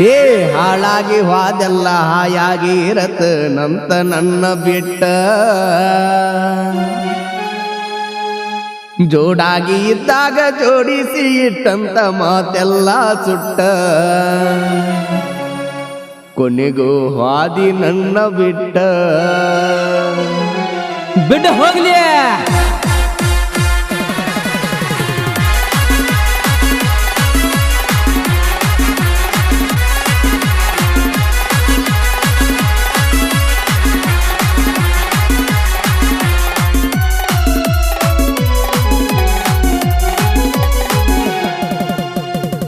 ಏ ಹಾಳಾಗಿ ಹೋದೆಲ್ಲ ಹಾಯಾಗಿ ಇರತನಂತ ನನ್ನ ಬಿಟ್ಟ ಜೋಡಾಗಿ ಇದ್ದಾಗ ಜೋಡಿಸಿ ಇಟ್ಟಂತ ಮಾತೆಲ್ಲ ಸುಟ್ಟ ಕೊನೆಗೂ ಹಾದಿ ನನ್ನ ಬಿಟ್ಟ ಹೋಗ್ಲಿ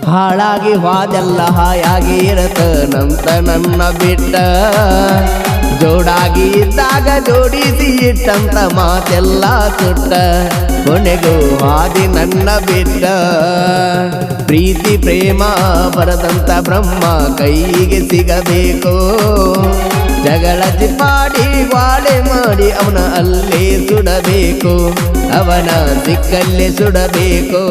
ಹಾಳಾಗಿ ಹೋದೆಲ್ಲ ಹಾಯಾಗಿ ಇರತನಂತ ನನ್ನ ಬಿಟ್ಟ ಜೋಡಾಗಿ ಇದ್ದಾಗ ಜೋಡಿಸಿ ಇಟ್ಟಂತ ಮಾತೆಲ್ಲ ಸುಟ್ಟ ಕೊನೆಗೂ ಹಾದಿ ನನ್ನ ಬಿಟ್ಟ ಪ್ರೀತಿ ಪ್ರೇಮ ಬರದಂತ ಬ್ರಹ್ಮ ಕೈಗೆ ಸಿಗಬೇಕು ಜಗಳ ಚಿಪ್ಪಾಡಿ ವಾಳೆ ಮಾಡಿ ಅವನ ಅಲ್ಲೇ ಸುಡಬೇಕು ಅವನ ಸಿಕ್ಕಲ್ಲೇ ಸುಡಬೇಕು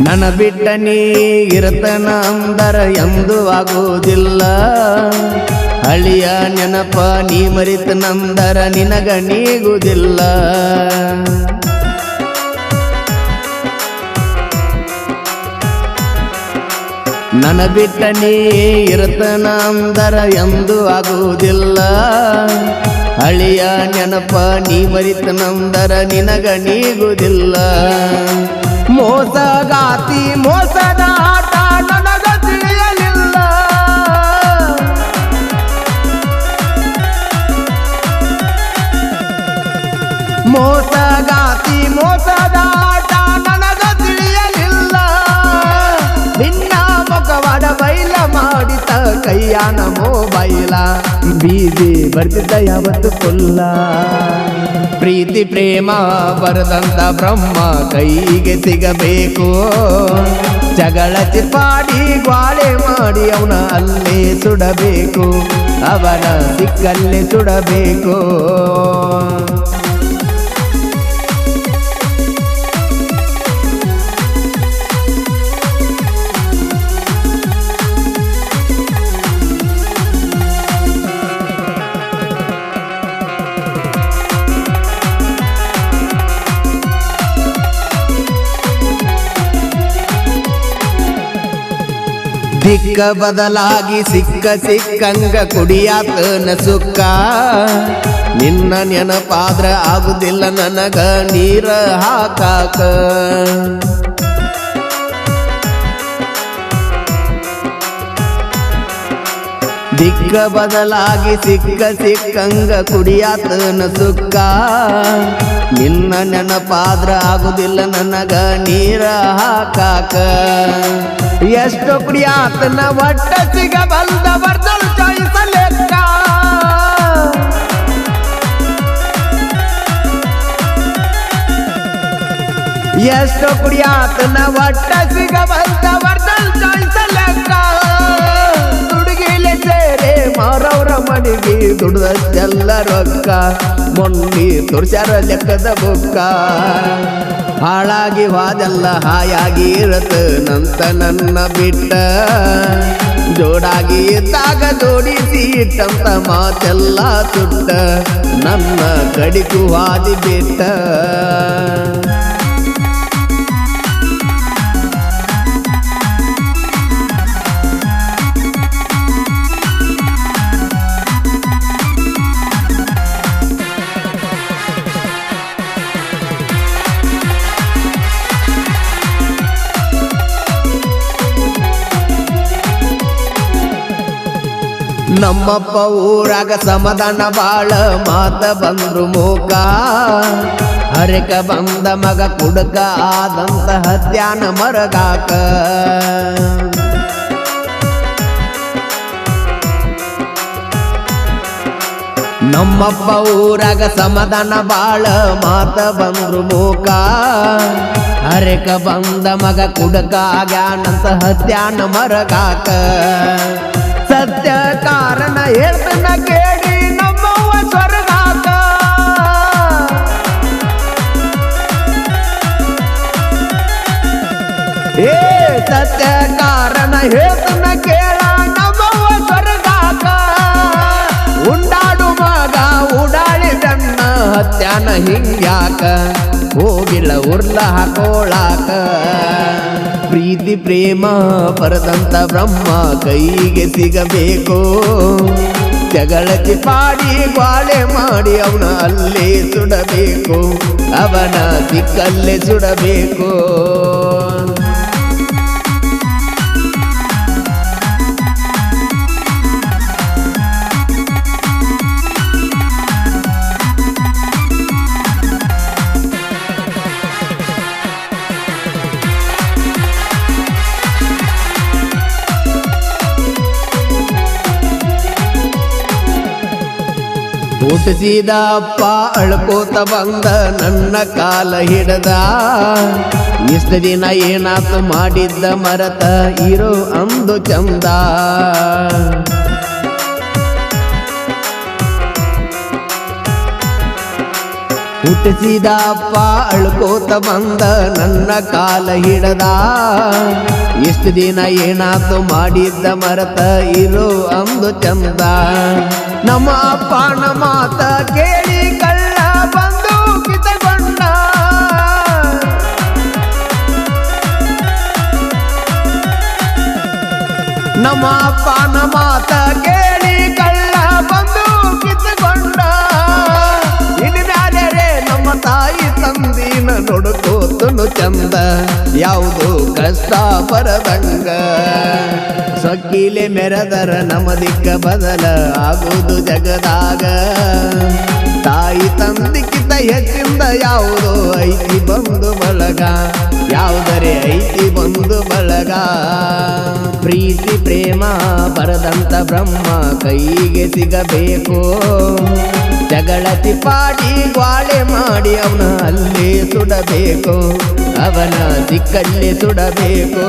ನನ್ನ ಬಿಟ್ಟ ನೀ ಇರತನ ಅಂದರ ಎಂದು ಆಗುವುದಿಲ್ಲ ಹಳಿಯ ನೆನಪ ನೀ ಮರಿತನಂದರ ನಿನಗ ನೀಗುವುದಿಲ್ಲ ನನ್ನ ಬಿಟ್ಟ ನೀ ಇರತನ ಅಂದರ ಎಂದು ಆಗುವುದಿಲ್ಲ ಹಳಿಯ ನೆನಪ ನೀ ಮರಿತನಂದರ ನಿನಗ ನೀಗುವುದಿಲ್ಲ ಮೋಸಗಾತಿ ಮೋಸದ ಆಟ ನನಗ ತಿಳಿಯಲಿಲ್ಲ ಮೋಸಗಾತಿ ಮೋಸದ ಆಟ ನನಗ ತಿಳಿಯಲಿಲ್ಲ ನಿನ್ನ ಮುಖವಾಡ ಬೈಲ ಮಾಡಿತ ಕೈಯಾನ ಮೊಬೈಲ ಬೀದಿ ಬರ್ತಿದ್ದ ಯಾವತ್ತು ಫುಲ್ಲ ಪ್ರೀತಿ ಪ್ರೇಮ ಬರದಂತ ಬ್ರಹ್ಮ ಕೈಗೆ ಸಿಗಬೇಕು ಜಗಳ ಚಿಪ್ಪಾಡಿ ಗ್ವಾಳೆ ಮಾಡಿ ಅವನ ಅಲ್ಲೇ ಸುಡಬೇಕು ಅವನ ಸಿಕ್ಕಲ್ಲೇ ಸುಡಬೇಕು ದಿಕ್ಕ ಬದಲಾಗಿ ಸಿಕ್ಕ ಸಿಕ್ಕಂಗ ಕುಡಿಯಾತನ ಸುಕ್ಕ ನಿನ್ನ ನೆನಪಾದ್ರ ಆಗುದಿಲ್ಲ ನನಗ ನೀರ ಹಾಕಾಕ ದಿಕ್ಕ ಬದಲಾಗಿ ಸಿಕ್ಕ ಸಿಕ್ಕಂಗ ಕುಡಿಯಾತನ ಸುಕ್ಕ ನಿನ್ನ ನೆನಪಾದ್ರ ಆಗುದಿಲ್ಲ ನನಗ ನೀರ ಹಾಕಾಕ ಎಷ್ಟು ಕುಡಿಯಾತನ ಒಟ್ಟ ಸಿಗ ಬಂದ ಬರ್ದಲ್ ಚಾಯ್ಸ ಲೆಕ್ಕ ಎಷ್ಟು ಕುಡಿಯಾತನ ಒಟ್ಟ ಸಿಗ ಬಂದ ಬರ್ದಲ್ ಚಾಯ್ಸ ಲೆಕ್ಕ ದುಡುಗಿಲೆ ಸೇರೆ ಮಾರವ್ರ ಮನೆಗೆ ದುಡ್ದಷ್ಟೆಲ್ಲ ರೊಕ್ಕ ಮೊನ್ನೆ ತೋರ್ಸ್ಯಾರ ಲೆಕ್ಕದ ಬುಕ್ಕ ಹಾಳಾಗಿ ಹೋದೆಲ್ಲ ಹಾಯಾಗಿ ಇರತನಂತ ನನ್ನ ಬಿಟ್ಟ ಜೋಡಾಗಿ ಇದ್ದಾಗ ಜೋಡಿಸಿ ಇಟ್ಟಂತ ಮಾತೆಲ್ಲ ಸುಟ್ಟ ನನ್ನ ಕಡಿಕು ಹಾದಿ ಬಿಟ್ಟ ನಮ್ಮಪ್ಪ ಊರಾಗ ಸಮಾಧಾನ ಬಾಳ ಮಾತ ಬಂದ್ರು ಮೂಕ ಹರಕ ಬಂದ ಮಗ ಕುಡಕ ಆದಂತ ಹತ್ಯಾನ ಮರಗಾಕ ನಮ್ಮಪ್ಪ ಊರಾಗ ಸಮಾಧಾನ ಬಾಳ ಮಾತ ಬಂದ್ರು ಮೂಕ ಹರೇಕ ಬಂದ ಮಗ ಕುಡಕ ಆಗ್ಯಾನಂತ ಹತ್ಯಾನ ಮರಗಾಕ ಸತ್ಯ ಕಾರಣ ಹೇಳ್ತನ ಕೇಳಿ ನಮ್ಮವ್ವ ಸ್ವರ್ಗಾಕ ಏ ಸತ್ಯ ಕಾರಣ ಹೇಳ್ತನ ಕೇಳ ನಮ್ಮವ್ವ ಸ್ವರ್ಗಾಕ ಉಂಡಾಡು ಮಗ ಉಡಾಳಿದಣ್ಣ ಹತ್ಯಾನ ಹಿಂಗ್ಯಾಕ ಹೋಗಿಲ್ಲ ಉರ್ಲ ಹಾಕೋಳಾಕ ಪ್ರೀತಿ ಪ್ರೇಮ ಪರದಂತ ಬ್ರಹ್ಮ ಕೈಗೆ ಸಿಗಬೇಕು ಜಗಳತಿ ಪಾಡಿ ಗ್ವಾಳೆ ಮಾಡಿ ಅವನ ಅಲ್ಲೇ ಸುಡಬೇಕು ಅವನ ದಿಕ್ಕಲ್ಲೇ ಸುಡಬೇಕು ಹುಟ್ಟಿಸಿದ ಅಪ್ಪ ಅಳ್ಕೋತ ಬಂದ ನನ್ನ ಕಾಲ ಹಿಡದ ಇಷ್ಟ ದಿನ ಏನಾತು ಮಾಡಿದ್ದ ಮರತ ಇರೋ ಅಂದು ಚಂದ ಹುಟ್ಟಿಸಿದ ಅಪ್ಪ ಅಳ್ಕೋತ ಬಂದ ನನ್ನ ಕಾಲ ಹಿಡದ ಇಷ್ಟ ದಿನ ಏನಾತು ಮಾಡಿದ್ದ ಮರತ ಇರೋ ಅಂದು ಚಂದ ನಮ್ಮ ಅಪ್ಪನ ಮಾತ ಕೇಳಿ ಕಳ್ಳ ಬಂದು ಕಿತಗೊಂಡ ನಮ್ಮ ಅಪ್ಪನ ಮಾತ ಕೇಳಿ ಕಳ್ಳ ಬಂದು ಕಿತಗೊಂಡ ಇನ್ಮ್ಯಾಲೆ ನಮ್ಮ ತಾಯಿ ತಂದಿನ ನೋಡ್ಕೋತನು ಚಂದ ಯಾವುದು ಕಷ್ಟ ಬರದಂಗ ಸೊಕ್ಕಿಲೆ ಮೆರೆದರ ನಮ್ಮ ದಿಕ್ಕ ಬದಲ ಆಗುವುದು ಜಗದಾಗ ತಾಯಿ ತಂದಿಕ್ಕಿಂತ ಹೆಚ್ಚಿಂದ ಯಾವುದೋ ಐತಿ ಬಂದು ಬಳಗ ಯಾವುದರೆ ಐತಿ ಬಂದು ಬಳಗ ಪ್ರೀತಿ ಪ್ರೇಮ ಬರದಂತ ಬ್ರಹ್ಮ ಕೈಗೆ ಸಿಗಬೇಕು ಜಗಳತಿ ಪಾಡಿ ಗ್ವಾಳೆ ಮಾಡಿ ಅವನ ಅಲ್ಲೇ ಸುಡಬೇಕು ಅವನ ದಿಕ್ಕಲ್ಲೇ ಸುಡಬೇಕು